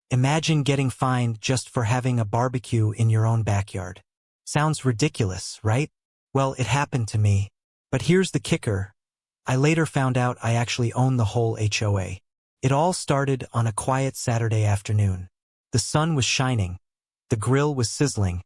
Imagine getting fined just for having a barbecue in your own backyard. Sounds ridiculous, right? Well, it happened to me. But here's the kicker. I later found out I actually own the whole HOA. It all started on a quiet Saturday afternoon. The sun was shining, the grill was sizzling,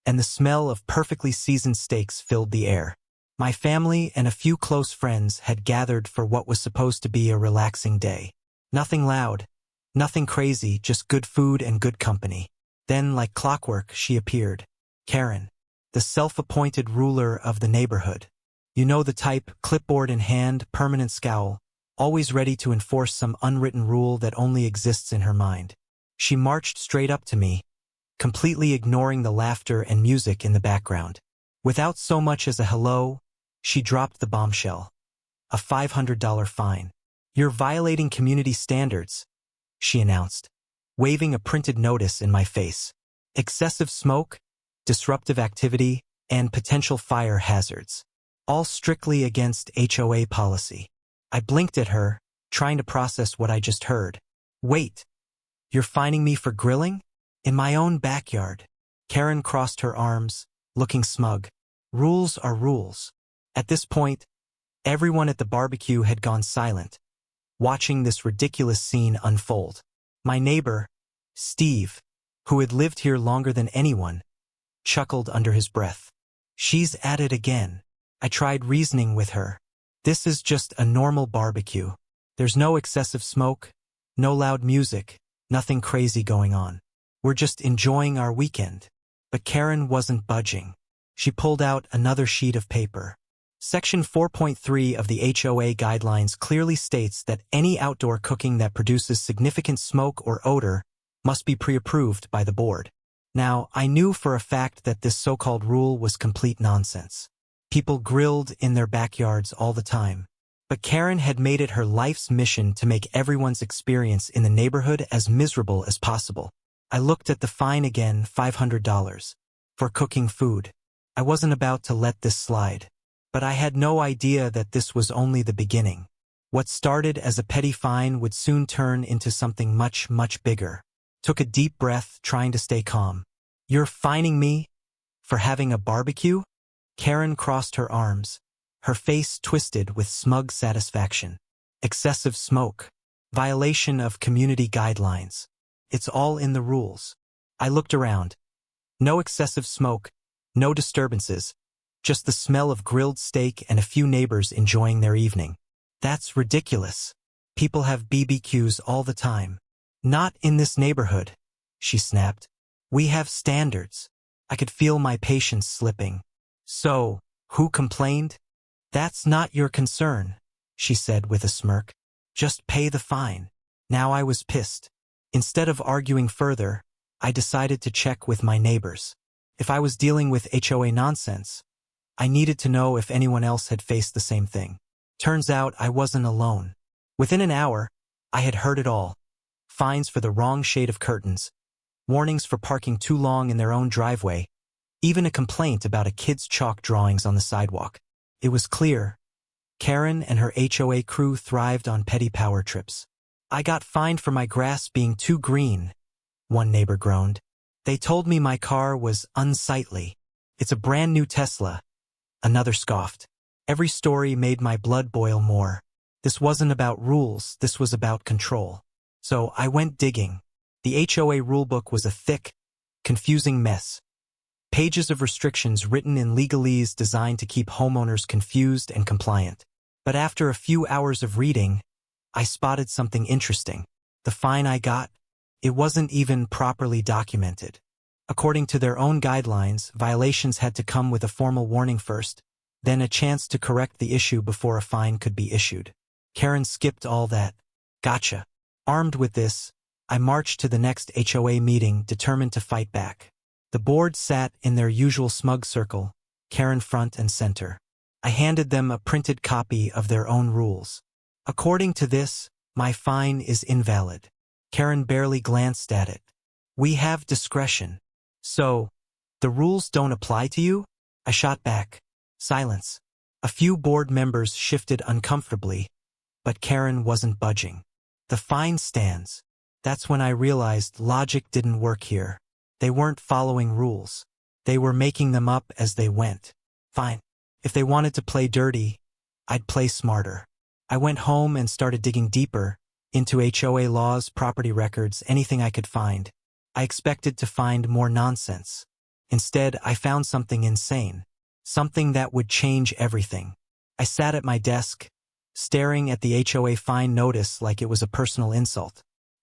and the smell of perfectly seasoned steaks filled the air. My family and a few close friends had gathered for what was supposed to be a relaxing day. Nothing loud, nothing crazy, just good food and good company. Then, like clockwork, she appeared. Karen, the self-appointed ruler of the neighborhood. You know the type, clipboard in hand, permanent scowl, always ready to enforce some unwritten rule that only exists in her mind. She marched straight up to me, completely ignoring the laughter and music in the background. Without so much as a hello, she dropped the bombshell. A $500 fine. You're violating community standards, she announced, waving a printed notice in my face. Excessive smoke, disruptive activity, and potential fire hazards. All strictly against HOA policy. I blinked at her, trying to process what I just heard. Wait, you're fining me for grilling? In my own backyard. Karen crossed her arms, looking smug. Rules are rules. At this point, everyone at the barbecue had gone silent, watching this ridiculous scene unfold. My neighbor, Steve, who had lived here longer than anyone, chuckled under his breath. She's at it again. I tried reasoning with her. This is just a normal barbecue. There's no excessive smoke, no loud music, nothing crazy going on. We're just enjoying our weekend. But Karen wasn't budging. She pulled out another sheet of paper. Section 4.3 of the HOA guidelines clearly states that any outdoor cooking that produces significant smoke or odor must be pre-approved by the board. Now, I knew for a fact that this so-called rule was complete nonsense. People grilled in their backyards all the time. But Karen had made it her life's mission to make everyone's experience in the neighborhood as miserable as possible. I looked at the fine again, $500, for cooking food. I wasn't about to let this slide. But I had no idea that this was only the beginning. What started as a petty fine would soon turn into something much, much bigger. Took a deep breath, trying to stay calm. You're fining me for having a barbecue? Karen crossed her arms, her face twisted with smug satisfaction. Excessive smoke. Violation of community guidelines. It's all in the rules. I looked around. No excessive smoke, no disturbances, just the smell of grilled steak and a few neighbors enjoying their evening. That's ridiculous. People have BBQs all the time. Not in this neighborhood, she snapped. We have standards. I could feel my patience slipping. So, who complained? That's not your concern, she said with a smirk. Just pay the fine. Now I was pissed. Instead of arguing further, I decided to check with my neighbors. If I was dealing with HOA nonsense, I needed to know if anyone else had faced the same thing. Turns out I wasn't alone. Within an hour, I had heard it all. Fines for the wrong shade of curtains, warnings for parking too long in their own driveway, even a complaint about a kid's chalk drawings on the sidewalk. It was clear. Karen and her HOA crew thrived on petty power trips. I got fined for my grass being too green, one neighbor groaned. They told me my car was unsightly. It's a brand new Tesla. Another scoffed. Every story made my blood boil more. This wasn't about rules, this was about control. So I went digging. The HOA rulebook was a thick, confusing mess. Pages of restrictions written in legalese designed to keep homeowners confused and compliant. But after a few hours of reading, I spotted something interesting. The fine I got, it wasn't even properly documented. According to their own guidelines, violations had to come with a formal warning first, then a chance to correct the issue before a fine could be issued. Karen skipped all that. Gotcha. Armed with this, I marched to the next HOA meeting, determined to fight back. The board sat in their usual smug circle, Karen front and center. I handed them a printed copy of their own rules. According to this, my fine is invalid. Karen barely glanced at it. We have discretion. So, the rules don't apply to you? I shot back. Silence. A few board members shifted uncomfortably, but Karen wasn't budging. The fine stands. That's when I realized logic didn't work here. They weren't following rules. They were making them up as they went. Fine. If they wanted to play dirty, I'd play smarter. I went home and started digging deeper into HOA laws, property records, anything I could find. I expected to find more nonsense. Instead, I found something insane. Something that would change everything. I sat at my desk, staring at the HOA fine notice like it was a personal insult.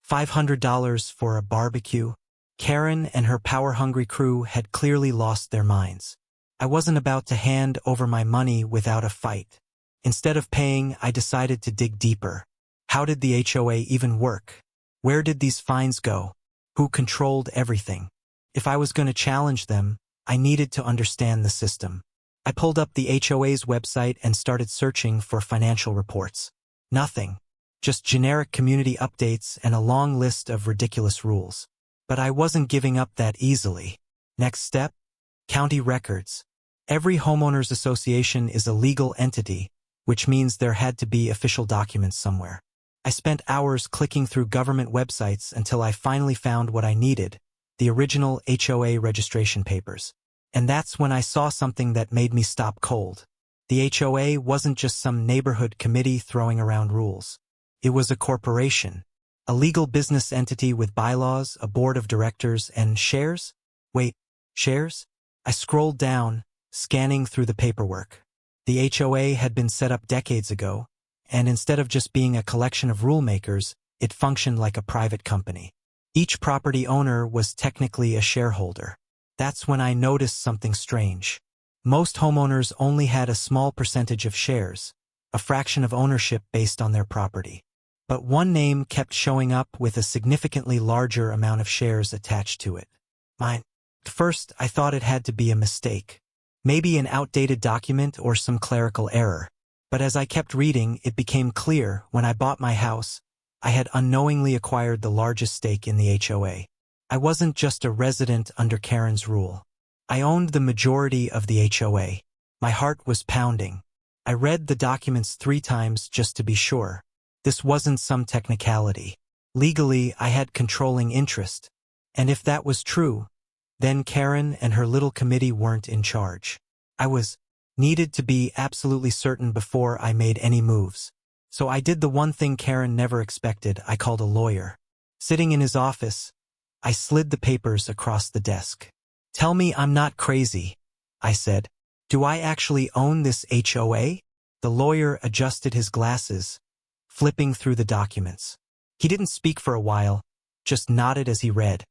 $500 for a barbecue? Karen and her power-hungry crew had clearly lost their minds. I wasn't about to hand over my money without a fight. Instead of paying, I decided to dig deeper. How did the HOA even work? Where did these fines go? Who controlled everything? If I was going to challenge them, I needed to understand the system. I pulled up the HOA's website and started searching for financial reports. Nothing. Just generic community updates and a long list of ridiculous rules. But I wasn't giving up that easily. Next step? County records. Every homeowners association is a legal entity, which means there had to be official documents somewhere. I spent hours clicking through government websites until I finally found what I needed, the original HOA registration papers. And that's when I saw something that made me stop cold. The HOA wasn't just some neighborhood committee throwing around rules. It was a corporation. A legal business entity with bylaws, a board of directors, and shares? Wait, shares? I scrolled down, scanning through the paperwork. The HOA had been set up decades ago, and instead of just being a collection of rulemakers, it functioned like a private company. Each property owner was technically a shareholder. That's when I noticed something strange. Most homeowners only had a small percentage of shares, a fraction of ownership based on their property. But one name kept showing up with a significantly larger amount of shares attached to it. Mine. At first, I thought it had to be a mistake. Maybe an outdated document or some clerical error. But as I kept reading, it became clear when I bought my house, I had unknowingly acquired the largest stake in the HOA. I wasn't just a resident under Karen's rule. I owned the majority of the HOA. My heart was pounding. I read the documents 3 times just to be sure. This wasn't some technicality. Legally, I had controlling interest. And if that was true, then Karen and her little committee weren't in charge. I needed to be absolutely certain before I made any moves. So I did the one thing Karen never expected. I called a lawyer. Sitting in his office, I slid the papers across the desk. "Tell me I'm not crazy," I said. "Do I actually own this HOA?" The lawyer adjusted his glasses, flipping through the documents. He didn't speak for a while, just nodded as he read,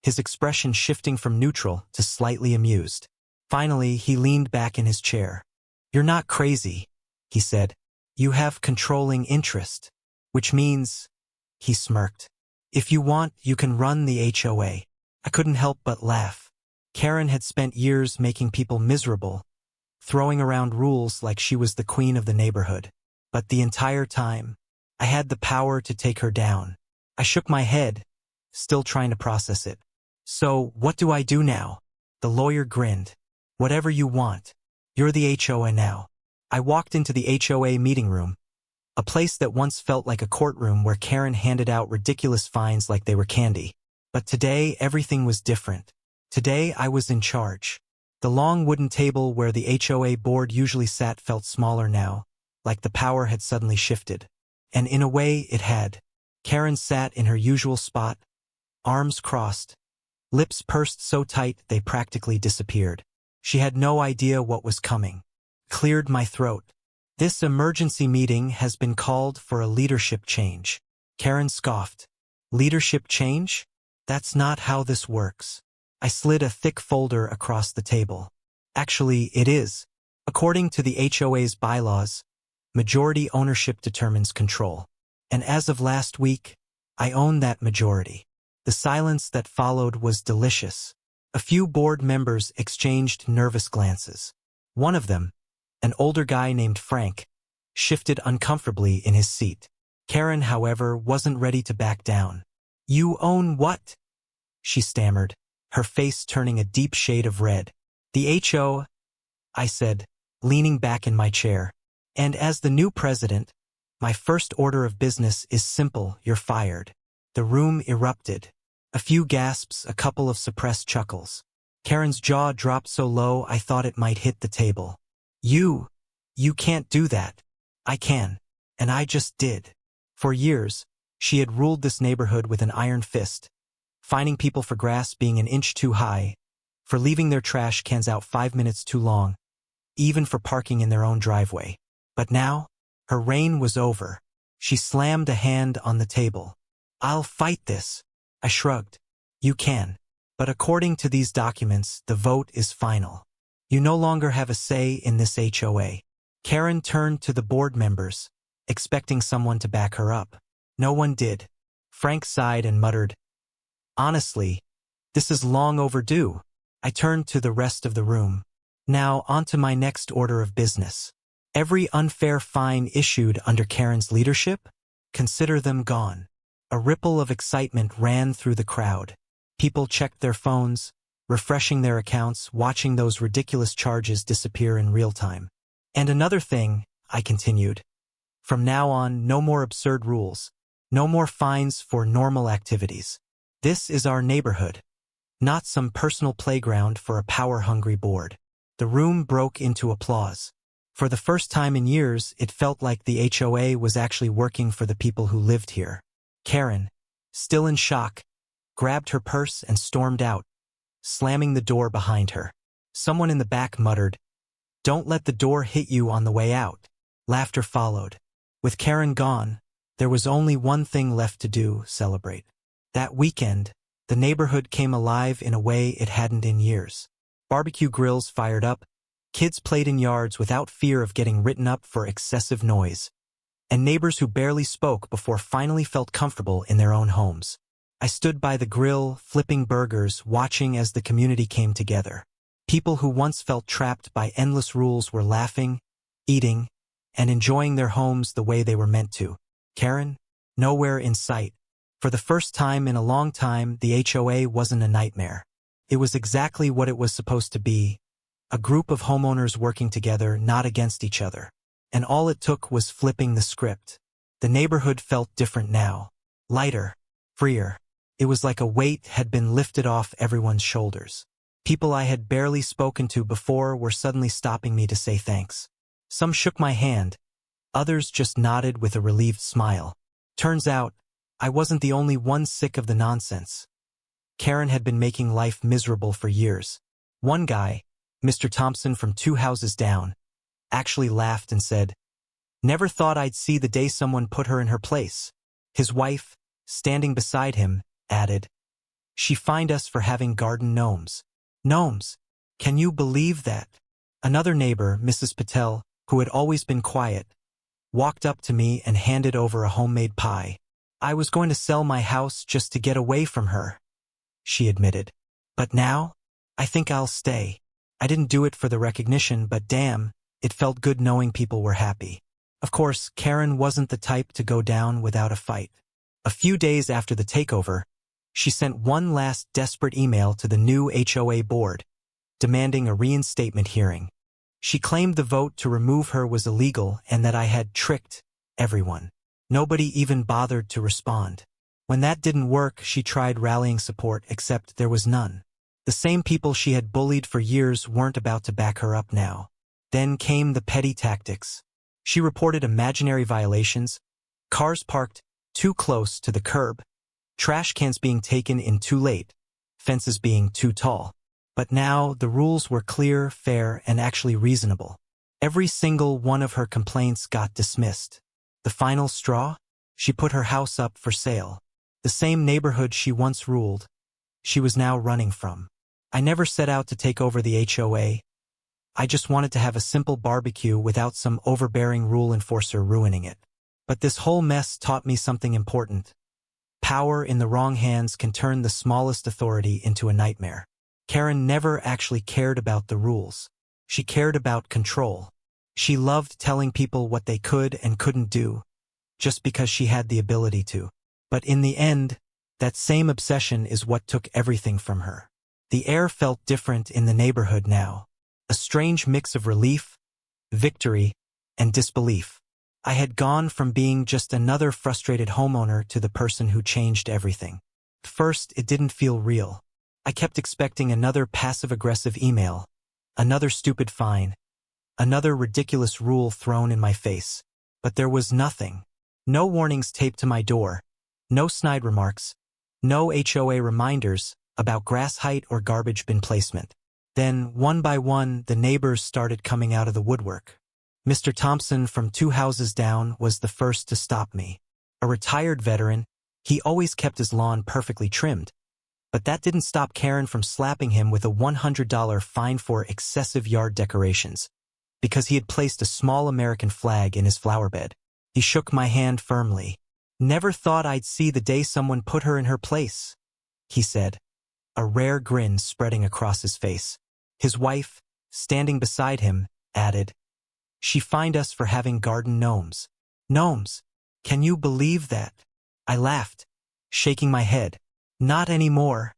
his expression shifting from neutral to slightly amused. Finally, he leaned back in his chair. "You're not crazy," he said. "You have controlling interest, which means," he smirked, "if you want, you can run the HOA." I couldn't help but laugh. Karen had spent years making people miserable, throwing around rules like she was the queen of the neighborhood. But the entire time, I had the power to take her down. I shook my head, still trying to process it. "So, what do I do now?" The lawyer grinned. "Whatever you want. You're the HOA now." I walked into the HOA meeting room, a place that once felt like a courtroom where Karen handed out ridiculous fines like they were candy. But today, everything was different. Today, I was in charge. The long wooden table where the HOA board usually sat felt smaller now, like the power had suddenly shifted. And in a way, it had. Karen sat in her usual spot, arms crossed, lips pursed so tight they practically disappeared. She had no idea what was coming. Cleared my throat. "This emergency meeting has been called for a leadership change." Karen scoffed. "Leadership change? That's not how this works." I slid a thick folder across the table. "Actually, it is. According to the HOA's bylaws, majority ownership determines control. And as of last week, I own that majority." The silence that followed was delicious. A few board members exchanged nervous glances. One of them, an older guy named Frank, shifted uncomfortably in his seat. Karen, however, wasn't ready to back down. "You own what?" she stammered, her face turning a deep shade of red. "The HO," I said, leaning back in my chair. "And as the new president, my first order of business is simple: you're fired." The room erupted. A few gasps, a couple of suppressed chuckles. Karen's jaw dropped so low I thought it might hit the table. You can't do that. I can. And I just did. For years, she had ruled this neighborhood with an iron fist, fining people for grass being an inch too high, for leaving their trash cans out 5 minutes too long, even for parking in their own driveway. But now, her reign was over. She slammed a hand on the table. I'll fight this. I shrugged. You can. But according to these documents, the vote is final. You no longer have a say in this HOA. Karen turned to the board members, expecting someone to back her up. No one did. Frank sighed and muttered, "Honestly, this is long overdue." I turned to the rest of the room. Now on to my next order of business. Every unfair fine issued under Karen's leadership, consider them gone. A ripple of excitement ran through the crowd. People checked their phones, refreshing their accounts, watching those ridiculous charges disappear in real time. And another thing, I continued. From now on, no more absurd rules. No more fines for normal activities. This is our neighborhood, not some personal playground for a power-hungry board. The room broke into applause. For the first time in years, it felt like the HOA was actually working for the people who lived here. Karen, still in shock, grabbed her purse and stormed out, slamming the door behind her. Someone in the back muttered, "Don't let the door hit you on the way out." Laughter followed. With Karen gone, there was only one thing left to do: celebrate. That weekend, the neighborhood came alive in a way it hadn't in years. Barbecue grills fired up, kids played in yards without fear of getting written up for excessive noise, and neighbors who barely spoke before finally felt comfortable in their own homes. I stood by the grill, flipping burgers, watching as the community came together. People who once felt trapped by endless rules were laughing, eating, and enjoying their homes the way they were meant to. Karen? Nowhere in sight. For the first time in a long time, the HOA wasn't a nightmare. It was exactly what it was supposed to be, a group of homeowners working together, not against each other. And all it took was flipping the script. The neighborhood felt different now. Lighter, freer. It was like a weight had been lifted off everyone's shoulders. People I had barely spoken to before were suddenly stopping me to say thanks. Some shook my hand. Others just nodded with a relieved smile. Turns out, I wasn't the only one sick of the nonsense. Karen had been making life miserable for years. One guy, Mr. Thompson from 2 houses down, actually laughed and said, "Never thought I'd see the day someone put her in her place." His wife, standing beside him, added, "She fined us for having garden gnomes." Gnomes! Can you believe that? Another neighbor, Mrs. Patel, who had always been quiet, walked up to me and handed over a homemade pie. "I was going to sell my house just to get away from her," she admitted. "But now, I think I'll stay." I didn't do it for the recognition, but damn, it felt good knowing people were happy. Of course, Karen wasn't the type to go down without a fight. A few days after the takeover, she sent one last desperate email to the new HOA board, demanding a reinstatement hearing. She claimed the vote to remove her was illegal and that I had tricked everyone. Nobody even bothered to respond. When that didn't work, she tried rallying support, except there was none. The same people she had bullied for years weren't about to back her up now. Then came the petty tactics. She reported imaginary violations, cars parked too close to the curb, trash cans being taken in too late, fences being too tall. But now the rules were clear, fair, and actually reasonable. Every single one of her complaints got dismissed. The final straw? She put her house up for sale. The same neighborhood she once ruled, she was now running from. I never set out to take over the HOA. I just wanted to have a simple barbecue without some overbearing rule enforcer ruining it. But this whole mess taught me something important. Power in the wrong hands can turn the smallest authority into a nightmare. Karen never actually cared about the rules. She cared about control. She loved telling people what they could and couldn't do, just because she had the ability to. But in the end, that same obsession is what took everything from her. The air felt different in the neighborhood now. A strange mix of relief, victory, and disbelief. I had gone from being just another frustrated homeowner to the person who changed everything. At first, it didn't feel real. I kept expecting another passive-aggressive email, another stupid fine, another ridiculous rule thrown in my face. But there was nothing. No warnings taped to my door, no snide remarks, no HOA reminders about grass height or garbage bin placement. Then, one by one, the neighbors started coming out of the woodwork. Mr. Thompson from 2 houses down was the first to stop me. A retired veteran, he always kept his lawn perfectly trimmed. But that didn't stop Karen from slapping him with a $100 fine for excessive yard decorations, because he had placed a small American flag in his flower bed. He shook my hand firmly. "Never thought I'd see the day someone put her in her place," he said, a rare grin spreading across his face. His wife, standing beside him, added, "She fined us for having garden gnomes." "Gnomes? Can you believe that?" I laughed, shaking my head. "Not anymore,"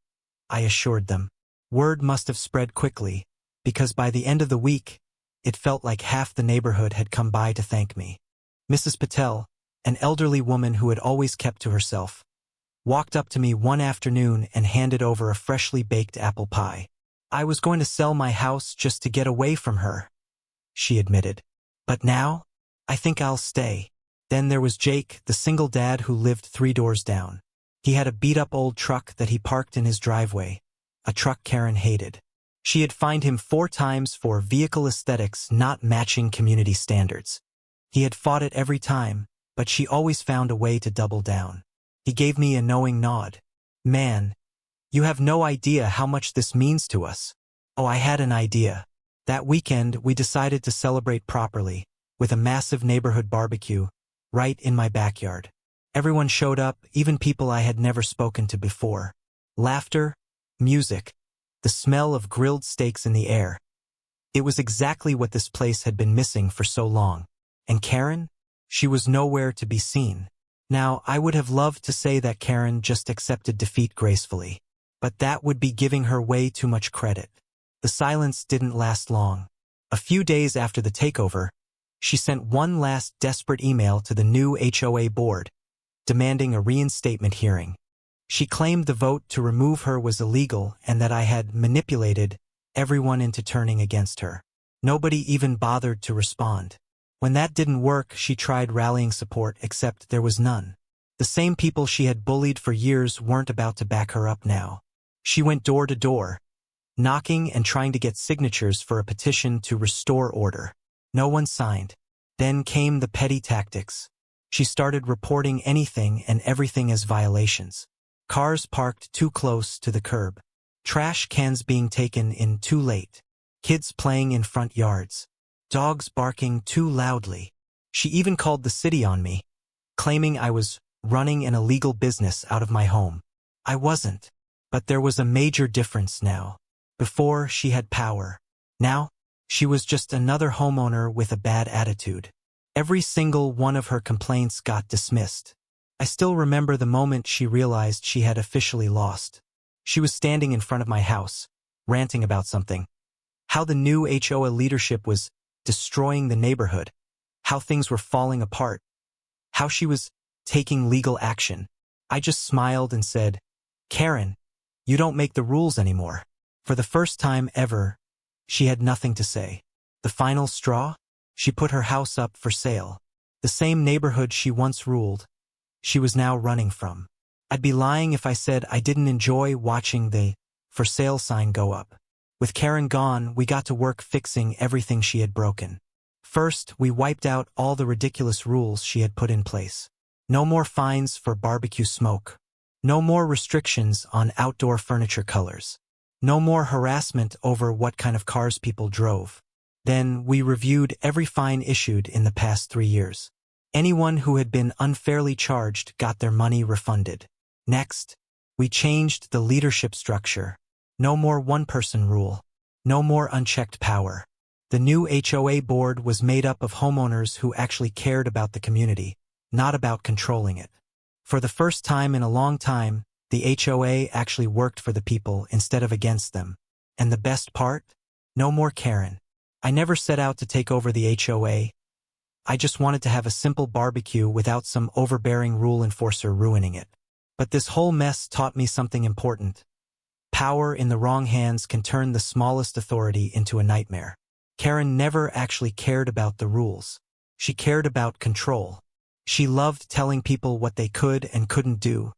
I assured them. Word must have spread quickly, because by the end of the week, it felt like half the neighborhood had come by to thank me. Mrs. Patel, an elderly woman who had always kept to herself, walked up to me one afternoon and handed over a freshly baked apple pie. "I was going to sell my house just to get away from her," she admitted. "But now, I think I'll stay." Then there was Jake, the single dad who lived 3 doors down. He had a beat-up old truck that he parked in his driveway, a truck Karen hated. She had fined him 4 times for vehicle aesthetics not matching community standards. He had fought it every time, but she always found a way to double down. He gave me a knowing nod. "Man, you have no idea how much this means to us." Oh, I had an idea. That weekend, we decided to celebrate properly, with a massive neighborhood barbecue, right in my backyard. Everyone showed up, even people I had never spoken to before. Laughter, music, the smell of grilled steaks in the air. It was exactly what this place had been missing for so long. And Karen? She was nowhere to be seen. Now, I would have loved to say that Karen just accepted defeat gracefully, but that would be giving her way too much credit. The silence didn't last long. A few days after the takeover, she sent one last desperate email to the new HOA board, demanding a reinstatement hearing. She claimed the vote to remove her was illegal and that I had manipulated everyone into turning against her. Nobody even bothered to respond. When that didn't work, she tried rallying support, except there was none. The same people she had bullied for years weren't about to back her up now. She went door to door, knocking and trying to get signatures for a petition to restore order. No one signed. Then came the petty tactics. She started reporting anything and everything as violations. Cars parked too close to the curb. Trash cans being taken in too late. Kids playing in front yards. Dogs barking too loudly. She even called the city on me, claiming I was running an illegal business out of my home. I wasn't. But there was a major difference now. Before, she had power. Now, she was just another homeowner with a bad attitude. Every single one of her complaints got dismissed. I still remember the moment she realized she had officially lost. She was standing in front of my house, ranting about something. How the new HOA leadership was destroying the neighborhood. How things were falling apart. How she was taking legal action. I just smiled and said, "Karen, you don't make the rules anymore." For the first time ever, she had nothing to say. The final straw? She put her house up for sale. The same neighborhood she once ruled, she was now running from. I'd be lying if I said I didn't enjoy watching the for sale sign go up. With Karen gone, we got to work fixing everything she had broken. First, we wiped out all the ridiculous rules she had put in place. No more fines for barbecue smoke. No more restrictions on outdoor furniture colors. No more harassment over what kind of cars people drove. Then, we reviewed every fine issued in the past 3 years. Anyone who had been unfairly charged got their money refunded. Next, we changed the leadership structure. No more one-person rule. No more unchecked power. The new HOA board was made up of homeowners who actually cared about the community, not about controlling it. For the first time in a long time, the HOA actually worked for the people instead of against them. And the best part? No more Karen. I never set out to take over the HOA. I just wanted to have a simple barbecue without some overbearing rule enforcer ruining it. But this whole mess taught me something important. Power in the wrong hands can turn the smallest authority into a nightmare. Karen never actually cared about the rules. She cared about control. She loved telling people what they could and couldn't do,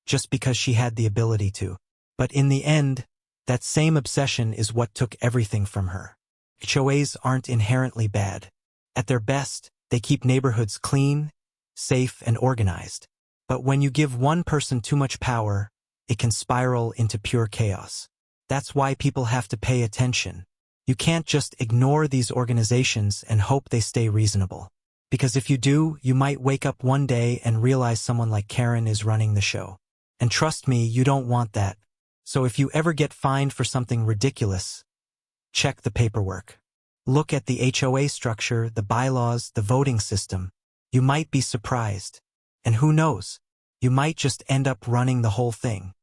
just because she had the ability to. But in the end, that same obsession is what took everything from her. HOAs aren't inherently bad. At their best, they keep neighborhoods clean, safe, and organized. But when you give one person too much power, it can spiral into pure chaos. That's why people have to pay attention. You can't just ignore these organizations and hope they stay reasonable. Because if you do, you might wake up one day and realize someone like Karen is running the show. And trust me, you don't want that. So if you ever get fined for something ridiculous, check the paperwork. Look at the HOA structure, the bylaws, the voting system. You might be surprised. And who knows? You might just end up running the whole thing.